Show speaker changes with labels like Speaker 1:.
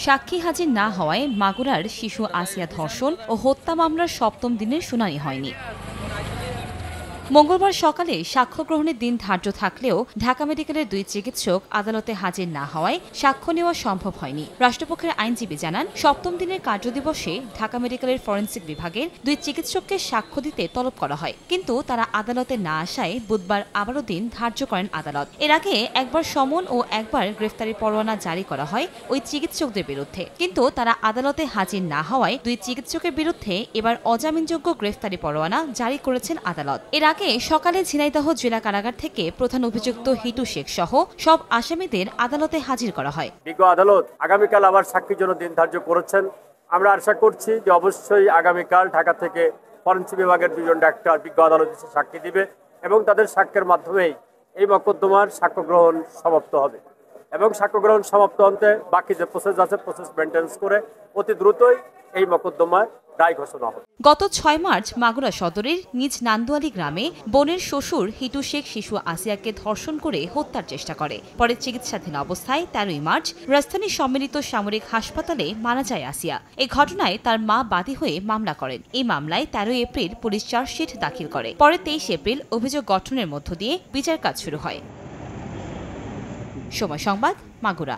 Speaker 1: সাক্ষী হাজির না হওয়ায় মাগুরার শিশু আসিয়া ধর্ষণ ও হত্যা মামলার সপ্তম দিনের শুনানি হয়নি। মঙ্গলবার সকালে সাক্ষ্য গ্রহণের দিন ধার্য থাকলেও ঢাকা মেডিকেলের দুই চিকিৎসক আদালতে হাজির না হওয়ায় সাক্ষ্য নেওয়া সম্ভব হয়নি। রাষ্ট্রপক্ষের আইনজীবী জানান, সপ্তম দিনের কার্যদিবসে ঢাকা মেডিকেলের ফরেনসিক বিভাগের দুই চিকিৎসককে সাক্ষ্য দিতে তলব করা হয়, কিন্তু তারা আদালতে না আসায় বুধবার আবারও দিন ধার্য করেন আদালত। এর আগে একবার সমন ও একবার গ্রেফতারি পরোয়ানা জারি করা হয় ওই চিকিৎসকদের বিরুদ্ধে, কিন্তু তারা আদালতে হাজির না হওয়ায় দুই চিকিৎসকের বিরুদ্ধে এবার অজামিনযোগ্য গ্রেফতারি পরোয়ানা জারি করেছেন আদালত। এর আগে সকালে ঝিনাইদহ জেলা কারাগার থেকে প্রধান অভিযুক্ত হিটু শেখ সহ সব আসামিদের আদালতে হাজির করা হয়।
Speaker 2: বিজ্ঞ আদালত আগামীকাল আবার সাক্ষীর জন্য দিন ধার্য করেছেন। আমরা আশা করছি যে অবশ্যই আগামীকাল ঢাকা থেকে ফরেনসিক বিভাগের দুজন ডাক্তার বিজ্ঞ আদালতে সাক্ষী দিবে এবং তাদের সাক্ষ্যের মাধ্যমেই এই মোকদ্দমার সাক্ষ্য গ্রহণ সমাপ্ত হবে এবং সাক্ষ্য গ্রহণ সমাপ্ত হতে বাকি যে প্রসেস আছে প্রসেস মেনটেন্স করে অতি দ্রুতই এই মোকদ্দমায় রায় ঘোষণা হবে।
Speaker 1: গত ৬ মার্চ মাগুরা সদরের নিজ নান্দুয়ালি গ্রামে বোনের শ্বশুর হিটু শেখ শিশু আসিয়াকে ধর্ষণ করে হত্যার চেষ্টা করে। পরে চিকিৎসাধীন অবস্থায় ১৩ মার্চ রাজধানীর সম্মিলিত সামরিক হাসপাতালে মারা যায় আসিয়া। এই ঘটনায় তার মা বাদী হয়ে মামলা করেন। এই মামলায় ১৩ এপ্রিল পুলিশ চার্জশিট দাখিল করে। পরে ২৩ এপ্রিল অভিযোগ গঠনের মধ্য দিয়ে বিচার কাজ শুরু হয়। সময় সংবাদ, মাগুরা।